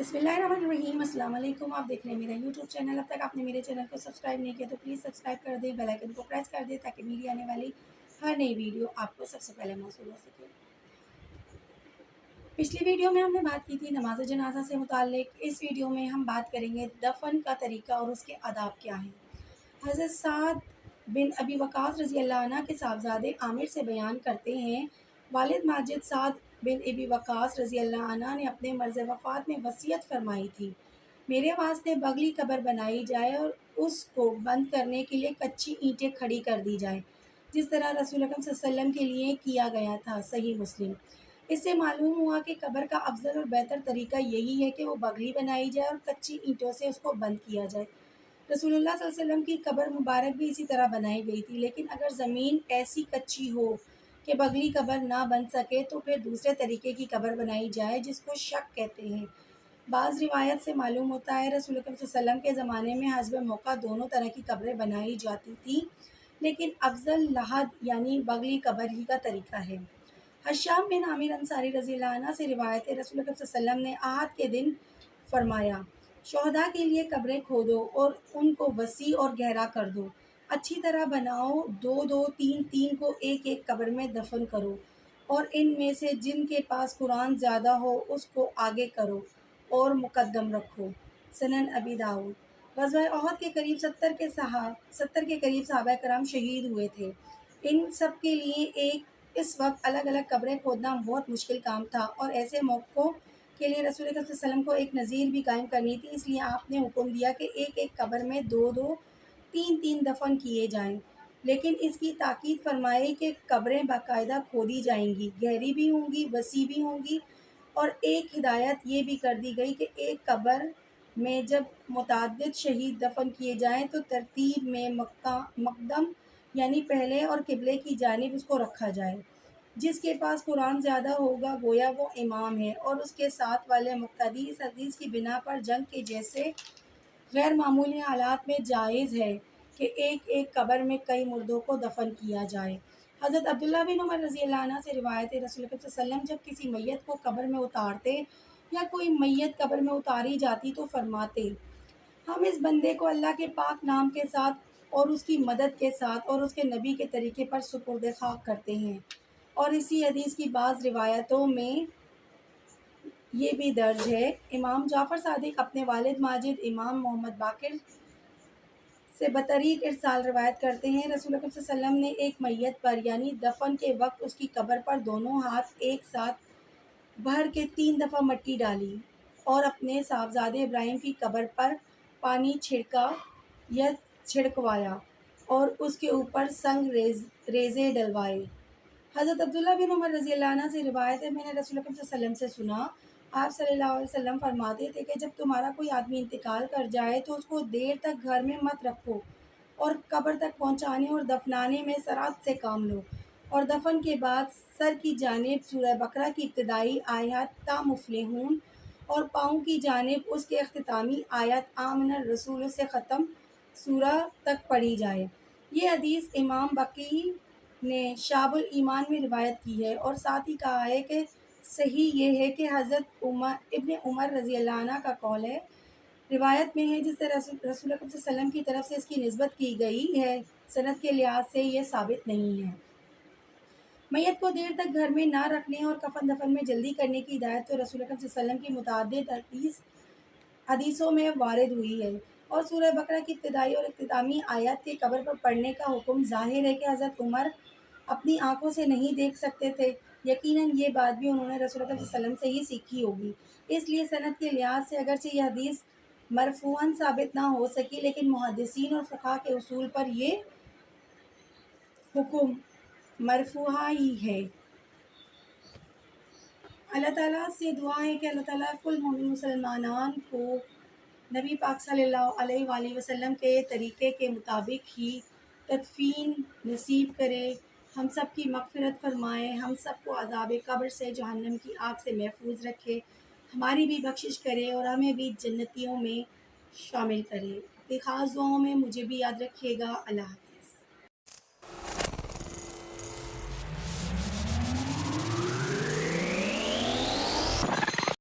बिस्मिल्लाहिर्रहमानिर्रहीम। अस्सलाम वालेकुम। आप देख रहे हैं मेरा यूट्यूब चैनल। अब तक आपने मेरे चैनल को सब्सक्राइब नहीं किया तो प्लीज़ सब्सक्राइब कर दें, बेल आइकन को प्रेस कर दें ताकि मेरी आने वाली हर नई वीडियो आपको सबसे पहले मौसूल हो सके। पिछली वीडियो में हमने बात की थी नमाज जनाजा से मुताल्लिक। इस वीडियो में हम बात करेंगे दफन का तरीका और उसके आदाब क्या हैं। हज़रत साद बिन अबी वक़ास रज़ी अल्लाह अन्हु के साहबजादे आमिर से बयान करते हैं, वालिद माजिद साद बिन अबी वक़ास रज़ी अल्लाह अन्हु ने अपने मर्ज़ वफ़ात में वसीयत फरमाई थी, मेरे वास्ते बगली कब्र बनाई जाए और उसको बंद करने के लिए कच्ची ईंटें खड़ी कर दी जाए, जिस तरह रसूल अकरम सल्लल्लाहु अलैहि वसल्लम के लिए किया गया था। सही मुस्लिम। इससे मालूम हुआ कि कब्र का अफजल और बेहतर तरीका यही है कि वो बगली बनाई जाए और कच्ची ईंटों से उसको बंद किया जाए। रसूलुल्लाह सल्लल्लाहु अलैहि वसल्लम की कब्र मुबारक भी इसी तरह बनाई गई थी, लेकिन अगर ज़मीन ऐसी कच्ची हो कि बगली कब्र ना बन सके तो फिर दूसरे तरीके की कब्र बनाई जाए, जिसको शक कहते हैं। बाज़ रिवायत से मालूम होता है रसूल अकरम सल्लल्लाहु अलैहि वसल्लम के ज़माने में हस्ब मौका दोनों तरह की कब्रें बनाई जाती थी, लेकिन अफजल लहद यानी बगली कब्र ही का तरीका है। हश्शाम बिन आमिर अंसारी रज़ी अल्लाह अन्हु से रिवायत है, रसूल अकरम सल्लल्लाहु अलैहि वसल्लम ने आहद के दिन फरमाया, शोहदा के लिए कब्रें खोदो और उनको वसी और गहरा कर दो, अच्छी तरह बनाओ, दो दो तीन तीन को एक एक कब्र में दफन करो और इनमें से जिनके पास कुरान ज़्यादा हो उसको आगे करो और मुकद्दम रखो। सनन अबी दाऊद। ग़ज़वा उहद के करीब 70 के करीब सहाबा कराम शहीद हुए थे। इन सब के लिए इस वक्त अलग अलग कब्रें खोदना बहुत मुश्किल काम था और ऐसे मौक़ों के लिए रसूल अकरम सल्लल्लाहु अलैहि वसल्लम को एक नज़ीर भी कायम करनी थी। इसलिए आपने हुक्म दिया कि एक एक कब्र में दो दो तीन तीन दफन किए जाएं, लेकिन इसकी ताकीद फरमाई कि कब्रें बाकायदा खोदी जाएंगी, गहरी भी होंगी, वसी भी होंगी। और एक हिदायत ये भी कर दी गई कि एक कब्र में जब मुतअद्दिद शहीद दफन किए जाएं तो तरतीब में मक़दम यानी पहले और किबले की जानिब उसको रखा जाए। जिसके पास कुरान ज़्यादा होगा गोया वो इमाम है और उसके साथ वाले मुक्तदी इस हदीस की बिना पर जंग के जैसे गैर मामूली हालात में जायज़ है कि एक एक कब्र में कई मुर्दों को दफन किया जाए। हज़रत अब्दुल्ला बिन उमर रज़ी अल्लाह अन्हु से रिवायत है, रसूल अकरम सल्लल्लाहु अलैहि वसल्लम जब किसी मैयत को कब्र में उतारते या कोई मैयत कब्र में उतारी जाती तो फरमाते, हम इस बंदे को अल्लाह के पाक नाम के साथ और उसकी मदद के साथ और उसके नबी के तरीके पर सुपुर्द खाक करते हैं। और इसी हदीस की बाज़ रिवायतों में ये भी दर्ज है, इमाम जाफ़र सादिक अपने वालिद माजिद इमाम मोहम्मद बाकिर से बतरीक इरसाल रिवायत करते हैं, रसूल अकरम सल्लल्लाहु अलैहि वसल्लम ने एक मैयत पर यानी दफन के वक्त उसकी कब्र पर दोनों हाथ एक साथ भर के 3 दफ़ा मिट्टी डाली और अपने साहबजादे इब्राहिम की कब्र पर पानी छिड़का या छिड़कवाया और उसके ऊपर संग रेज़े डलवाए। हज़रत अब्दुल्ला बिन उमर रज़ी अल्लाह अन्हु से रिवायत है, मैंने रसूल अकरम सल्लल्लाहु अलैहि वसल्लम से सुना, आप सल्लल्लाहु अलैहि वसल्लम फरमाते थे कि जब तुम्हारा कोई आदमी इंतकाल कर जाए तो उसको देर तक घर में मत रखो और कब्र तक पहुंचाने और दफनाने में सरात से काम लो और दफन के बाद सर की जानिब सूरह बकरा की इब्तिदाई आयत ता मुफ्लिहून और पाँव की जानिब उसके अख्तितामी आयत आमन रसूल से ख़त्म सूरह तक पढ़ी जाए। ये हदीस इमाम बकी ने शाबुल ईमान में रिवायत की है और साथ ही कहा है कि सही ये है कि हज़रत इब्न उमर रज़ी अल्लाह अन्हु का कौल है, रिवायत में है जिससे रसूल अकरम सल्लल्लाहु अलैहि वसल्लम की तरफ से इसकी निस्बत की गई है, सनद के लिहाज से ये साबित नहीं है। मैयत को देर तक घर में ना रखने और कफन दफन में जल्दी करने की हिदायत तो रसूल अकरम सल्लल्लाहु अलैहि वसल्लम की मुतअद्दिद हदीसों में वारिद हुई है और सूरह बकरा की इब्तिदाई और इख्तितामी आयत के कब्र पर पढ़ने का हुक्म ज़ाहिर है कि हज़रत उमर अपनी आंखों से नहीं देख सकते थे। यकीनन ये बात भी उन्होंने रसूल अकरम सल्लल्लाहु अलैहि वसल्लम से ही सीखी होगी। इसलिए सनद के लिहाज से अगरचे ये हदीस मरफूअन साबित ना हो सकी, लेकिन मुहद्दिसीन और फुक़हा के उसूल पर ये हुक्म मरफूआ ही है। अल्लाह ताला से दुआ है कि अल्लाह ताला कुल मोमिन मुसलमानान को नबी पाक सल्लल्लाहु अलैहि वसल्लम के तरीक़े के मुताबिक ही तदफ़ीन नसीब करे, हम सब की मग़फ़िरत फ़रमाए, हम सब को अज़ाब कब्र से जहन्नम की आग से महफूज रखे, हमारी भी बख्शिश करे और हमें भी जन्नतियों में शामिल करे। अपनी ख़ास दुआओं में मुझे भी याद रखिएगा। अल्लाह हाफ़िज़।